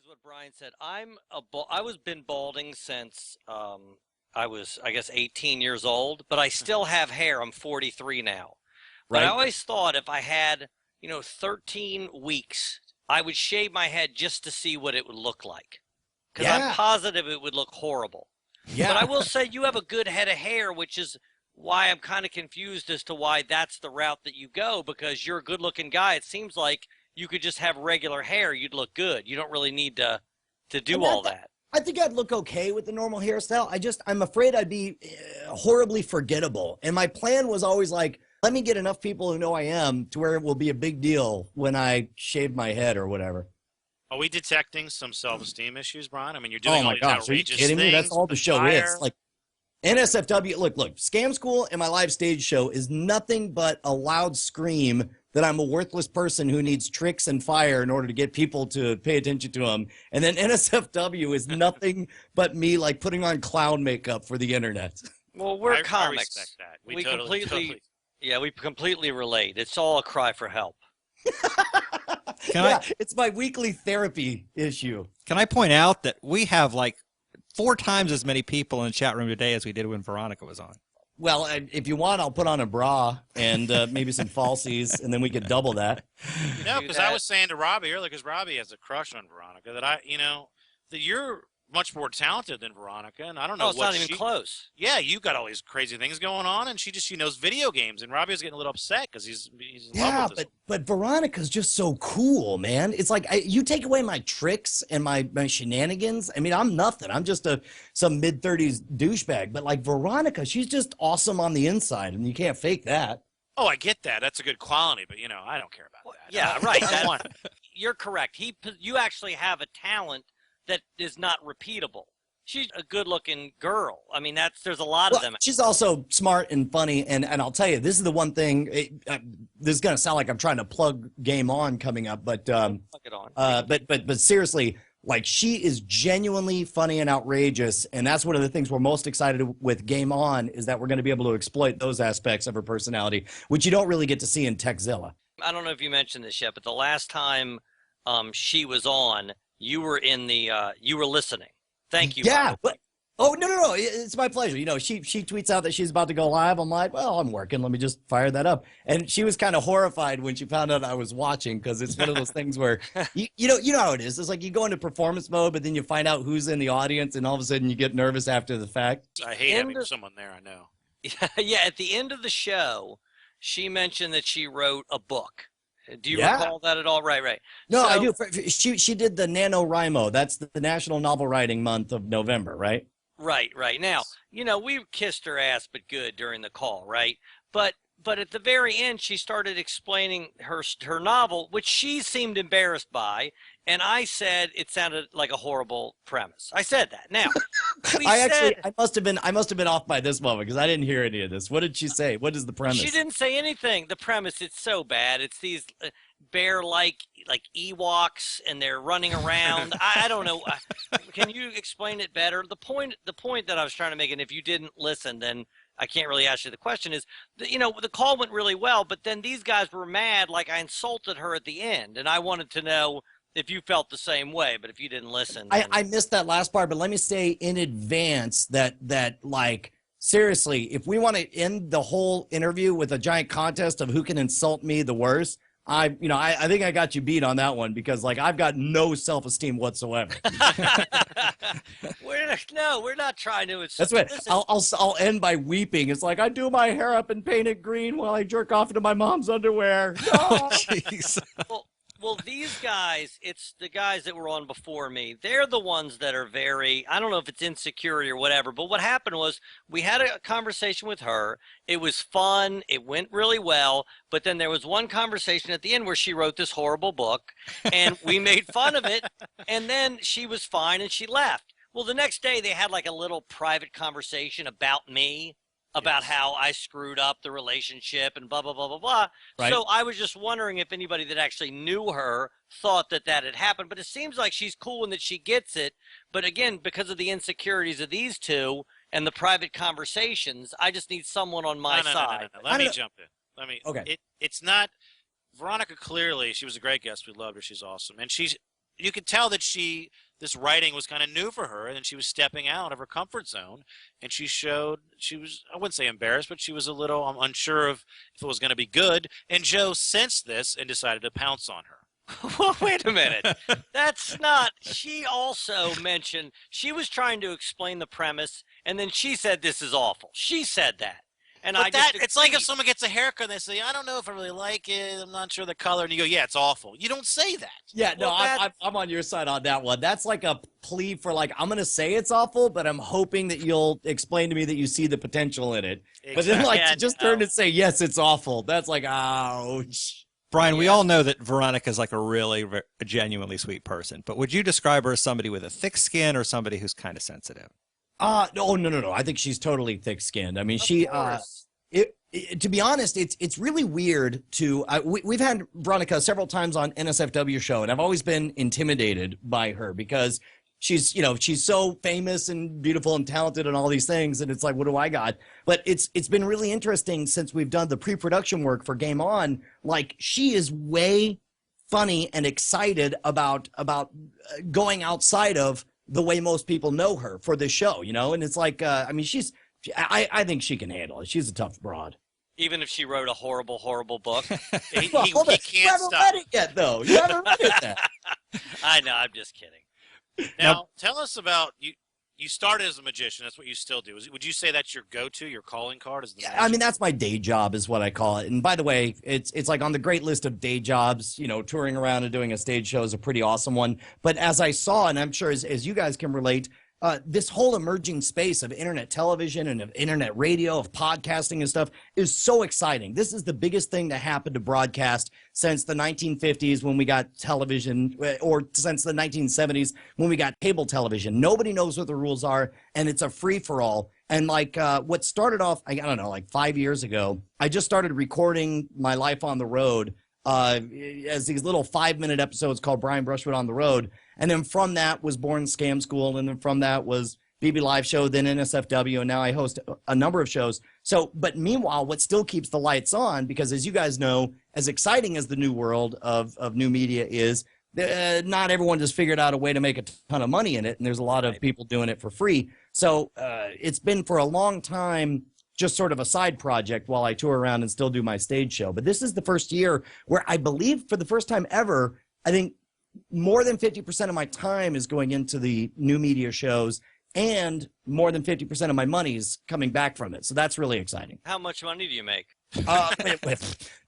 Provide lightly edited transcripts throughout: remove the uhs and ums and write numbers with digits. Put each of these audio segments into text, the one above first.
what Brian said. I was been balding since I was, I guess, 18 years old, but I still have hair. I'm 43 now. But I Right? always thought if I had, 13 weeks, I would shave my head just to see what it would look like. Because I'm Yeah. positive it would look horrible. But Yeah. I will say you have a good head of hair, which is why I'm kind of confused as to why that's the route that you go, because you're a good looking guy. It seems like you could just have regular hair. You'd look good. You don't really need to I do mean, all that. I think I'd look okay with the normal hairstyle. I'm afraid I'd be horribly forgettable. And my plan was always like, let me get enough people who know I am to where it will be a big deal when I shave my head or whatever. Are we detecting some self-esteem issues, Brian? I mean, you're Oh doing all my these gosh, are you outrageous kidding me? That's things all with the the show is. fire. Like NSFW, look, Scam School and my live stage show is nothing but a loud scream that I'm a worthless person who needs tricks and fire in order to get people to pay attention to them. And then NSFW is nothing but me like putting on clown makeup for the internet. Well, we're I comics. respect that. We totally, completely, yeah, we completely relate. It's all a cry for help. Yeah, it's my weekly therapy issue. Can I point out that we have like 4 times as many people in the chat room today as we did when Veronica was on? Well, if you want, I'll put on a bra and maybe some falsies, and then we could double that. No, Do because I that. was saying to Robbie earlier, because Robbie has a crush on Veronica, that that you're much more talented than Veronica, and I don't know No, it's what not even close. Yeah, you got all these crazy things going on, and she knows video games, and Robbie was getting a little upset because he's in Yeah, love with this. but Veronica's just so cool, man. It's like you take away my tricks and my shenanigans. I mean, I'm nothing. I'm just some mid-30s douchebag. But like Veronica, she's just awesome on the inside, and you can't fake that. Oh, I get that. That's a good quality, but I don't care about Well, that. yeah, I right. don't want. You're correct. You actually have a talent that is not repeatable. She's a good-looking girl. I mean, there's a lot of Well, them. she's also smart and funny, and I'll tell you, this is the one thing. This is gonna sound like I'm trying to plug Game On coming up, but Fuck it on. but seriously, like she is genuinely funny and outrageous, and that's one of the things we're most excited with Game On is that we're going to be able to exploit those aspects of her personality, which you don't really get to see in Techzilla. I don't know if you mentioned this yet, but the last time she was on, you were you were listening. Thank you. Yeah. Brian. Oh, no. It's my pleasure. She tweets out that she's about to go live. I'm like, well, I'm working. Let me just fire that up. And she was kind of horrified when she found out I was watching, because it's one of those things where you know how it is. It's like you go into performance mode, but then you find out who's in the audience, and all of a sudden you get nervous after the fact. I hate having someone there. I know. Yeah, at the end of the show, she mentioned that she wrote a book. Do you Yeah. recall that at all? Right. No, So- I do. She did the NaNoWriMo. That's the National Novel Writing Month of November, right? Right. Now, we kissed her ass, but good during the call, right? But at the very end, she started explaining her novel, which she seemed embarrassed by, and I said it sounded like a horrible premise. I said that. Now, I must have been off by this moment because I didn't hear any of this. What did she say? What is the premise? She didn't say anything. The premise, it's so bad. It's these bear-like Ewoks, and they're running around. I don't know. Can you explain it better? The point that I was trying to make, and if you didn't listen, then I can't really ask you the question, is the call went really well, but then these guys were mad, like I insulted her at the end, and I wanted to know if you felt the same way. But if you didn't listen, then... I missed that last part, but let me say in advance that like seriously, if we want to end the whole interview with a giant contest of who can insult me the worst, I think I got you beat on that one, because like I've got no self-esteem whatsoever. we're not trying to. That's what I'll end by weeping. It's like I do my hair up and paint it green while I jerk off into my mom's underwear. Oh, jeez. Well, these guys, it's the guys that were on before me. They're the ones that are very, I don't know if it's insecurity or whatever, but what happened was we had a conversation with her. It was fun. It went really well. But then there was one conversation at the end where she wrote this horrible book, and we made fun of it. And then she was fine and she left. Well, the next day they had like a little private conversation about me, about how I screwed up the relationship and blah, blah, blah, blah, blah. Right. So I was just wondering if anybody that actually knew her thought that had happened. But it seems like she's cool and that she gets it. But again, because of the insecurities of these two and the private conversations, I just need someone on my side. No. Let me jump in. Okay. It's not Veronica. Clearly, she was a great guest. We loved her. She's awesome, and you could tell that this writing was kind of new for her, and she was stepping out of her comfort zone, and she was, I wouldn't say embarrassed, but she was a little unsure of if it was going to be good, and Joe sensed this and decided to pounce on her. Well, wait a minute. That's not. She also mentioned she was trying to explain the premise, and then she said, "This is awful." She said that, and But I just it's like if agreed. someone gets a haircut and they say, "I don't know if I really like it. I'm not sure the color," and you go, "Yeah, it's awful." You don't say that. Yeah, no, Well, I'm on your side on that one. That's like a plea for like, I'm going to say it's awful, but I'm hoping that you'll explain to me that you see the potential in it. But then like Yeah, to just no. turn and say, yes, it's awful. That's like, ouch. Brian, we Yeah. all know that Veronica's like a genuinely sweet person, but would you describe her as somebody with a thick skin or somebody who's kind of sensitive? No. I think she's totally thick-skinned. I mean, Of course. to be honest, it's really weird to we've had Veronica several times on NSFW show, and I've always been intimidated by her because she's so famous and beautiful and talented and all these things, and it's like, what do I got? But it's been really interesting since we've done the pre-production work for Game On. Like, she is way funny and excited about going outside of the way most people know her for this show, and it's like, I mean, I think she can handle it. She's a tough broad. Even if she wrote a horrible, horrible book. He, Well, he, hold he on. You can't haven't stop. read it yet, though. You haven't read it yet. I know. I'm just kidding. Now, tell us about you. You started as a magician. That's what you still do. Would you say that's your go-to, your calling card? Is the Yeah, I magic? mean, that's my day job is what I call it. And by the way, it's like on the great list of day jobs, touring around and doing a stage show is a pretty awesome one. But as I saw, and I'm sure as you guys can relate, this whole emerging space of internet television and of internet radio, of podcasting and stuff is so exciting. This is the biggest thing to happen to broadcast since the 1950s when we got television, or since the 1970s when we got cable television. Nobody knows what the rules are, and it's a free-for-all. And like what started off, I don't know, like 5 years ago, I just started recording my life on the road as these little 5-minute episodes called Brian Brushwood on the Road. And then from that was born Scam School. And then from that was BB Live Show, then NSFW. And now I host a number of shows. So, but meanwhile, what still keeps the lights on, because as you guys know, as exciting as the new world of new media is, not everyone just figured out a way to make a ton of money in it. And there's a lot of people doing it for free. So it's been for a long time just sort of a side project while I tour around and still do my stage show. But this is the first year where I believe for the first time ever, I think more than 50% of my time is going into the new media shows, and more than 50% of my money is coming back from it. So that's really exciting. How much money do you make?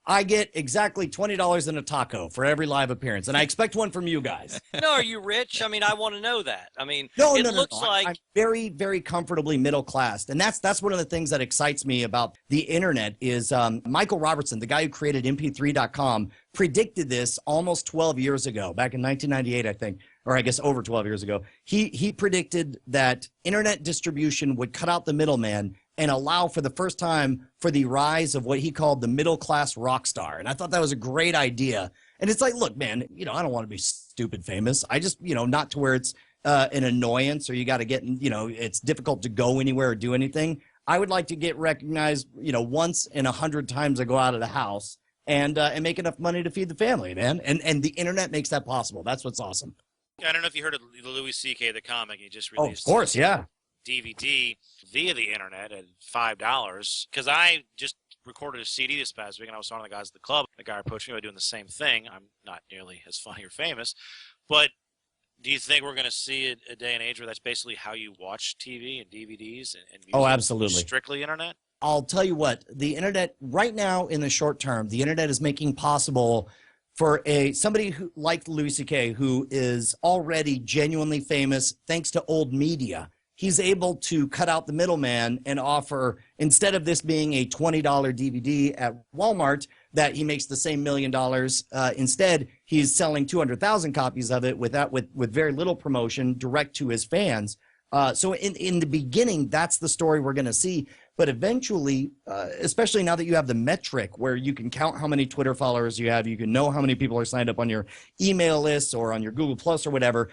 I get exactly $20 in a taco for every live appearance, and I expect one from you guys. No, are you rich? I mean, I want to know that. I mean, No, it no, looks no. like I'm very, very comfortably middle class, and that's one of the things that excites me about the internet is Michael Robertson, the guy who created MP3.com, predicted this almost 12 years ago, back in 1998, I think, or I guess over 12 years ago. He predicted that internet distribution would cut out the middleman and allow for the first time for the rise of what he called the middle class rock star. And I thought that was a great idea. And it's like, look, man, I don't want to be stupid famous. I just, not to where it's an annoyance or you got to get, it's difficult to go anywhere or do anything. I would like to get recognized, once in 100 times I go out of the house and make enough money to feed the family, man. And the internet makes that possible. That's what's awesome. I don't know if you heard of Louis C.K. the comic. He just Oh, released of course, yeah. DVD via the internet at $5 because I just recorded a CD this past week and I was talking to the guys at the club. The guy approached me about doing the same thing. I'm not nearly as funny or famous, but do you think we're going to see a day and age where that's basically how you watch TV and DVDs and music? Oh, absolutely. Strictly internet? I'll tell you what, the internet right now in the short term, the internet is making possible for somebody who like Louis C.K., who is already genuinely famous thanks to old media. He's able to cut out the middleman and offer, instead of this being a $20 DVD at Walmart, that he makes the same $1 million. Instead, he's selling 200,000 copies of it with very little promotion direct to his fans. So in the beginning, that's the story we're going to see. But eventually, especially now that you have the metric where you can count how many Twitter followers you have, you can know how many people are signed up on your email list or on your Google Plus or whatever,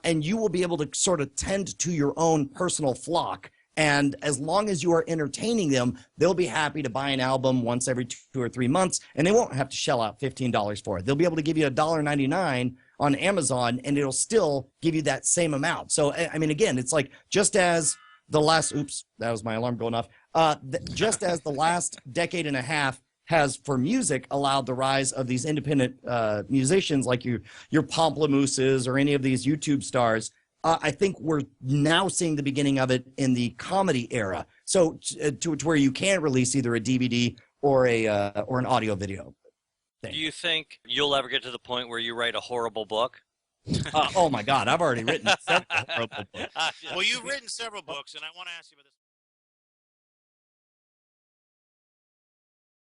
and you will be able to sort of tend to your own personal flock. And as long as you are entertaining them, they'll be happy to buy an album once every 2 or 3 months, and they won't have to shell out $15 for it. They'll be able to give you $1.99 on Amazon, and it'll still give you that same amount. So, I mean, again, it's like just as the last, oops, that was my alarm going off. Just as the last decade and a half has for music allowed the rise of these independent musicians like your Pomplamooses or any of these YouTube stars, I think we're now seeing the beginning of it in the comedy era. So to where you can release either a DVD or an audio video thing. Do you think you'll ever get to the point where you write a horrible book? Oh my God, I've already written several horrible books. Well, you've written several books, and I want to ask you about this.